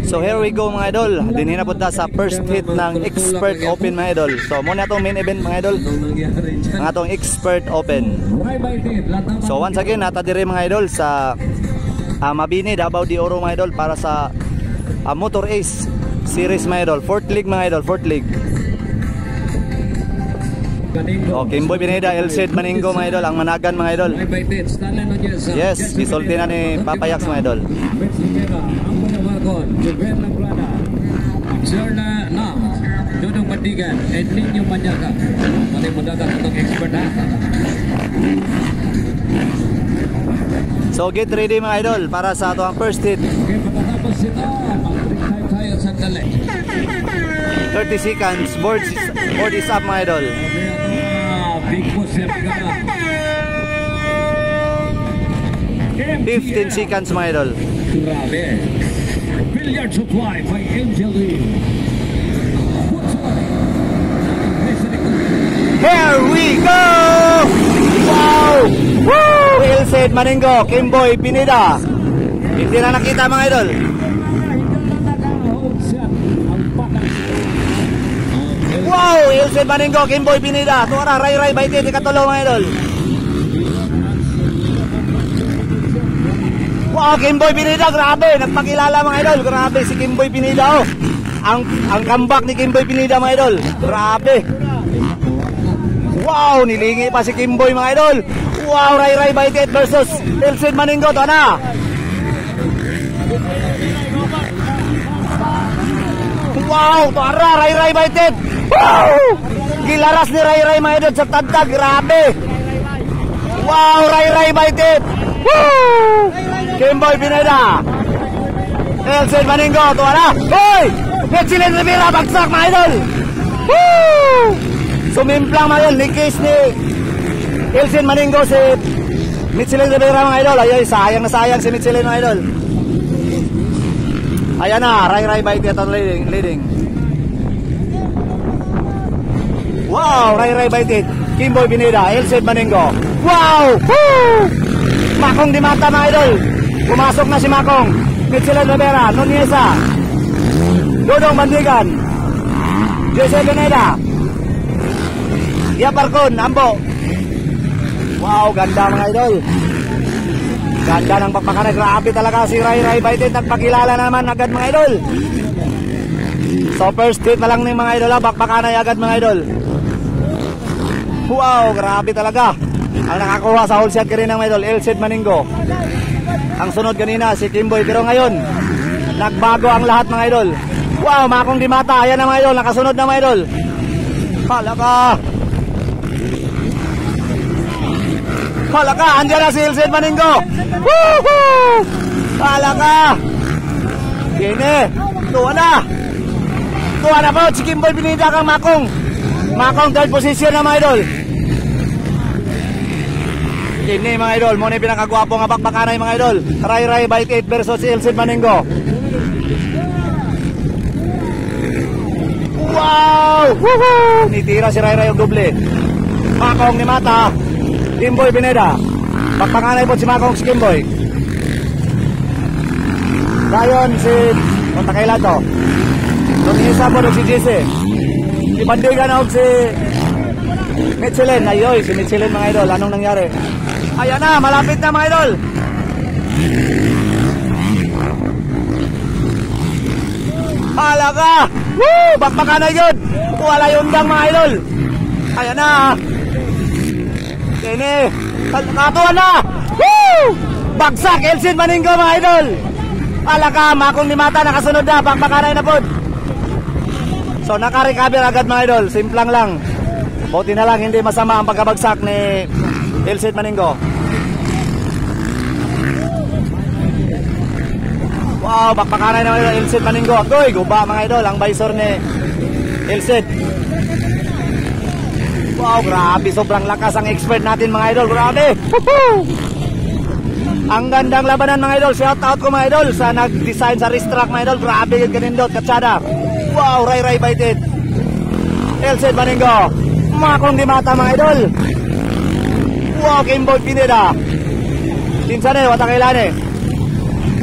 So here we go mga idol. Dinhi na punta sa first hit ng Expert Open mga idol. So muna itong main event mga idol, ang atong Expert Open. So once again nata dire mga idol sa Mabini, Davao de Oro mga idol, para sa Motor Ace Series mga idol. 4th league mga idol, 4th league. Kimboy Pineda, Elcid Maningo mga idol, ang managan mga idol. Yes, isulti na ni Papayax mga idol. Dudong Bandigan, Ninyo Manyaga. Paling mudagan untuk expert na. So get ready mga idol para sa ato ang first hit. Okay, pagkatapos ito, mag-time tayo sandali. 30 seconds, board is up mga idol. Big boss yan, 15 seconds mga idol. Grabe. Billiard supply by Angel Lee. Here we go! Wow! Woo! Elcid Maningo, Kimboy Pineda. Hindi na nakita mga idol. Wow! Elcid Maningo, Kimboy Pineda. Tuwara, ray-ray, baiti, di katulo mga idol. Wow, Kimboy Pineda, grabe. Nagpakilala mga idol. Grabe si Kimboy Pineda. Oh. Ang comeback ni Kimboy Pineda mga idol. Grabe. Wow, nilingi pa si Kimboy mga idol. Wow, ray-ray, baiti versus Elcid Maningo. Ito na. Wow, tuwara, ray-ray, baiti. Wow! Gilaras ni Ray-Ray mga idol sa tagtag, grabe. Wow, Ray-Ray baited. Woo! Kimboy Pineda, Elcid Maningo, tuwa na. Hoy! Excellent Rivera, bagsak mga idol. Woo! Sumimplang mga idol, nikis ni Elcid Maningo si Michelin Rivera mga idol. Ay, sayang na sayang si Michelin mga idol. Ayan na, Ray-Ray baited at leading. Wow, ray-ray baited. Kimboy Pineda, Elcid Maningo. Wow! Woo! Makong di mata mga idol. Pumasok na si Makong. Michelin Rivera, Nuniesa. Dudong Bandigan. Jose Pineda. Yaparkon, Ambo. Wow, ganda mga idol. Ganda ng pagpakanay. Grabe talaga si ray-ray baited. Nagpakilala naman agad mga idol. So first hit na lang ng mga idol. Bakbakanay agad mga idol. Wow, grabe talaga. Ang nakakuha sa whole shot kanina mga idol, Elcid Maningo. Ang sunod kanina si Kimboy, pero ngayon nagbago ang lahat mga idol. Wow, Makong di mata. Ayan na mga idol, nakasunod na mga idol. Palaka, andyan na si Elcid Maningo. Woohoo! Palaka. Gini, tuwa na po si Kimboy Pineda kang Makong. Makong third position na mga idol. Kini mga idol, muna yung pinakagwapo nga bakbakanay mga idol. Ray-ray baited versus Elcid Maningo. Wow! Woohoo! Nitira si ray-ray yung doble. Makong ni mata. Kimboy Pineda. Bakbakanay po si Makong si Kimboy. Dayon si Montakayla to. Nuniesa po si Jesse. Si Bandigan na si Michelin. Ayoy, si Michelin mga idol. Anong nangyari? Ayan na, malapit na mga idol. Halaga! Woo! Bakbakan na yun. Wala yung dang mga idol. Ayan na. Kini. Katuwa na. Woo! Bagsak, Elcid Maningo mga idol. Halaga, Makong ni mata. Nakasunod na. Bakbakan na po. So naka-recover agad mga idol. Simplang lang. Buti na lang hindi masama ang pagkabagsak ni Elcid Maningo. Wow, bakbakanay naman yung Elcid Maningo. Agoy, guba mga idol ang visor ni Elcid. Wow, grabe, sobrang lakas ang expert natin mga idol. Grabe. Ang gandang labanan mga idol. Shout out ko mga idol sa nag-design sa racetrack mga idol. Grabe yung ganindot, katsada. Wow, ray-ray baited. Elcid Maningo. Makong di mata mga idol. Wow, Kimboy Pineda. Tinsan eh, watakailan eh.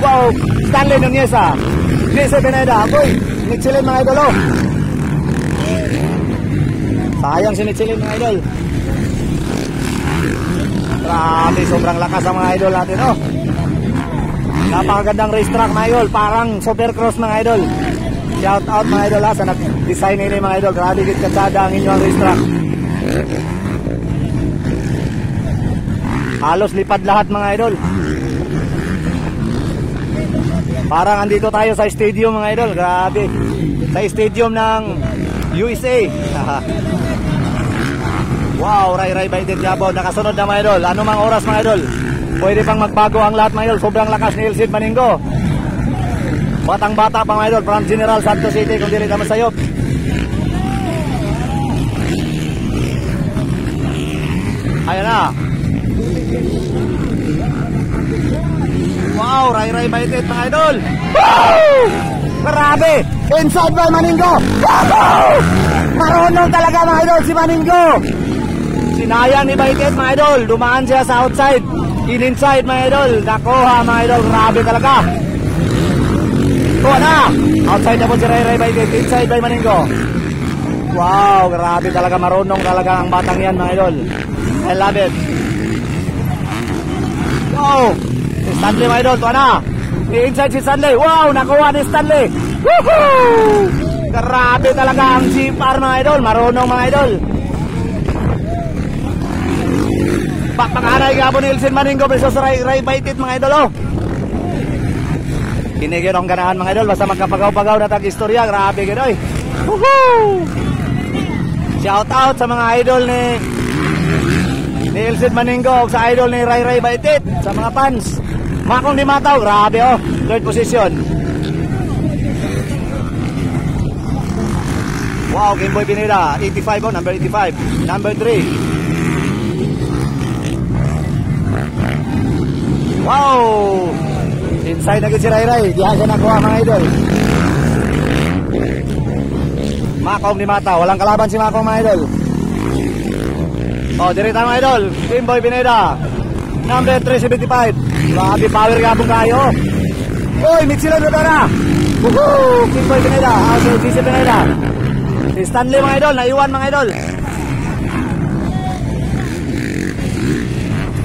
Wow, Stanley Nuniesa. JC Pineda. Boy, Michelin mga idol oh. Sayang si Michelin mga idol. Grabe, sobrang lakas ang mga idol natin oh. Napakagandang racetrack mga idol. Parang supercross mga idol. Shout out mga idol ha, sa nag-design nila mga idol. Grabe git katsada ang inyong racetrack. Halos lipad lahat mga idol. Parang andito tayo sa stadium mga idol. Grabe. Sa stadium ng USA. Wow, Ray by Ted Yabaw. Nakasunod na mga idol. Ano mang oras mga idol, pwede pang magbago ang lahat mga idol. Sobrang lakas ni Elcid Maningo. Batang bata pa mga idol. From General Santos City kung dili naman sayop. Ayan na. Wow, Ray by Ted mga idol. Wow! Grabe! Inside by Maningo. Wow! Marunong talaga mga idol si Maningo. Sinayang ni Baited mga idol. Dumaan siya sa outside. In-inside mga idol. Nakuha mga idol. Grabe talaga. Kuha na. Outside na po si Ray Baited. Inside by Maningo. Wow, grabe talaga. Marunong talaga ang batang yan mga idol. I love it. Wow. Si Stanley mga idol. Kuha na. Inside si Stanley. Wow, nakuha ni Stanley. Woohoo! Grabe talaga ang GPR mga idol. Marunong mga idol. Pakpakanay gabo ni Elcid Maningo versus Ray Baited mga idol oh. Kinigyan ang ganahan mga idol. Basta magkapagaw-pagaw na tag-istorya. Grabe ganoy. Woohoo! Shout out sa mga idol ni Elcid Maningo, sa idol ni Ray Baited, sa mga fans. Makong di mataw. Grabe oh. Third position. Wow, Gameboy Pineda, 85 oh, number 85. Number 3. Wow! Inside na si Ray. Diyan siya nakuha mga idol. Makong ni Mata. Walang kalaban si Makong mga idol. Oh, dirita mga idol. Gameboy Pineda. Number 375. Grabe power gabong kayo. Uy, Michelin Rivera. Woohoo! Gameboy Pineda. Also, JC Pineda. Si Stanley mga idol. Naiwan mga idol.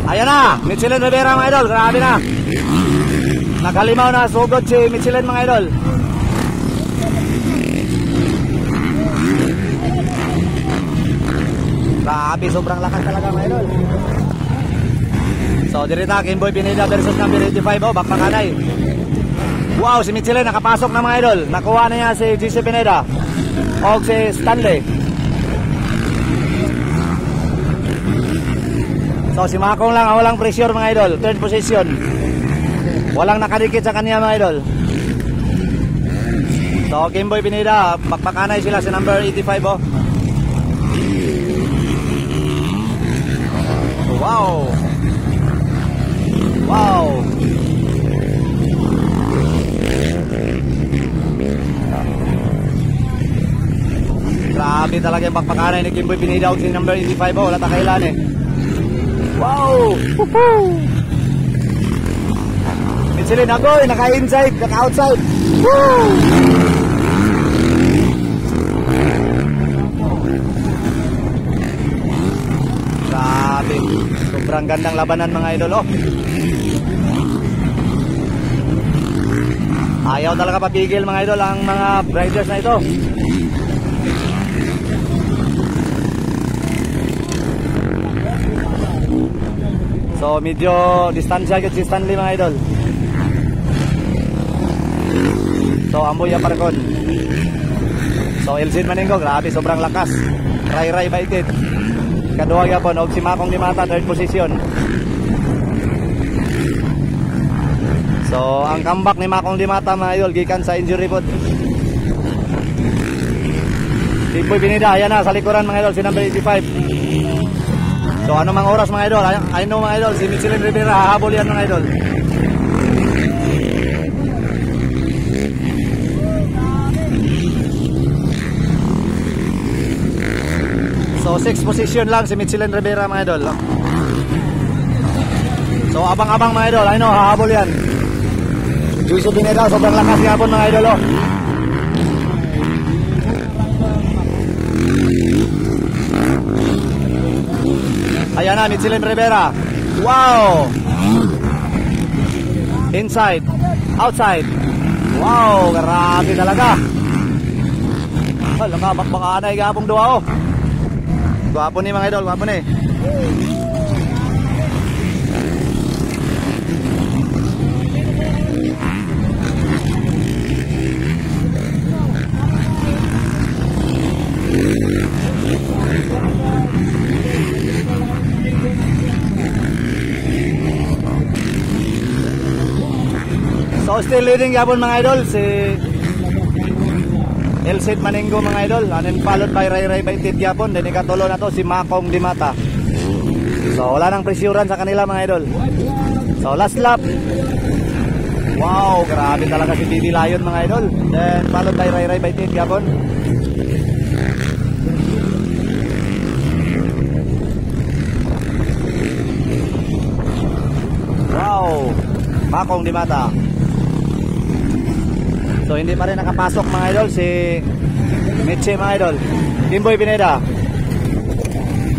Ayan na, Michelin Rivera mga idol, grabe na. Nakalimaw na, sugod si Michelin mga idol. Grabe, sobrang lakas talaga mga idol. So, dirita, Gameboy Pineda versus number 85, oh, bakmakanay. Wow, si Michelin nakapasok na mga idol. Nakuha na niya si JC Pineda o si Stanley. So si Makong lang ang walang pressure mga idol. Third position. Walang nakadikit sa kanya mga idol. So Gameboy Pineda, bakbakanay sila si number 85 oh. Wow. Wow. Grabe talaga yung bakbakanay ni Gameboy Pineda o si number 85 oh. Wala takailan eh. Wow! Woohoo! Michelin agoy, naka-inside, naka-outside. Woo! Grabe. Sobrang gandang labanan mga idol, oh. Ayaw talaga papigil mga idol ang mga riders na ito. So medyo distansya agad si Stanley mga idol. So amboy ang parkon. So Elcid Maningo, grabe sobrang lakas. Ray Baited. Kaduha yapon og si Makong ni Mata, third position. So ang comeback ni Makong di Mata mga idol gikan sa injury pod. Gameboy Pineda, ayan na sa likuran mga idol si number 85. So ano mang oras mga idol, I know mga idol, si Michelin Rivera hahabol yan mga idol. So 6th position lang si Michelin Rivera mga idol. So abang-abang mga idol, I know hahabol yan. Juicy Pineda, sobrang lakas gapon mga idol oh. Ayan na, Michelin Rivera. Wow! Inside, outside. Wow, grabe talaga. Hala ka, bakbaka na igapong duwa oh. Gwapo ni mga idol, gwapo ni. So still leading yapon mga idol si Elsid Maninggo mga idol, and then followed by Ray Ray Baitit yapon, then ikatulo na to si Makong Dimata. So wala nang presyuran sa kanila mga idol. So last lap. Wow, grabe talaga si Didi Lion mga idol. Then followed by Ray Ray Baitit yapon. Wow, Makong Dimata. So hindi pa rin nakapasok mga idol si Mitchie mga idol. Kimboy Pineda.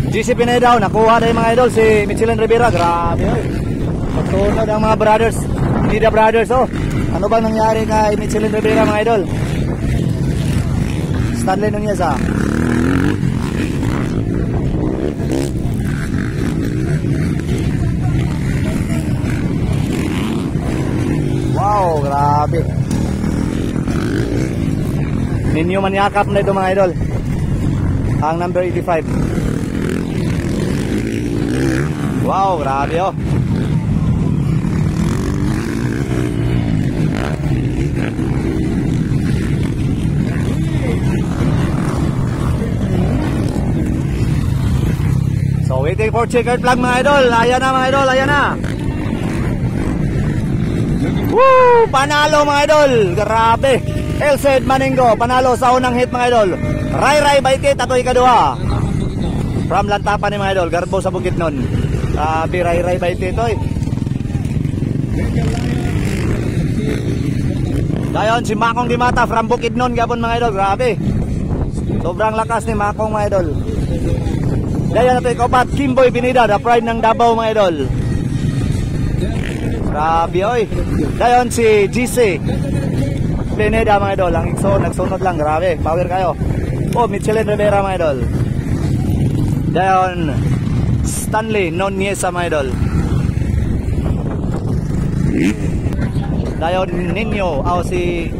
GC Pineda nakuha na yung mga idol si Michelin Rivera. Grabe oh. Pagtunod ang mga brothers, Pineda brothers oh. Ano bang nangyari kay Michelin Rivera mga idol? Stanley Nunez ah. Wow, grabe. Ninyo Manyakap na ito mga idol. Ang number 85. Wow, grabe oh. So waiting for checkered flag mga idol. Ayan na mga idol, ayan na. Woo! Panalo mga idol. Grabe. Elsid Maninggo panalo sa unang hit mga idol. Ray Ray Baitit ato ikaduha. From Lantapan ni mga idol, Garbo sa Bukidnon. Grabe Ray Ray Baitit oy. Dayon si Makong Dimata from Bukidnon gapon mga idol. Grabe. Sobrang lakas ni Makong mga idol. Dayon ato ikapat Kimboy Pineda, the pride ng Davao mga idol. Grabe oy. Dayon si GC Pineda mga idol, ang nagsunod lang, grabe, power kayo. Oh, Michelin Rivera mga idol. Dayon Stanley Nunez mga idol. Dayon Ninyo, si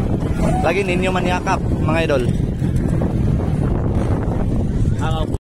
lagi Ninyo Manyakap mga idol.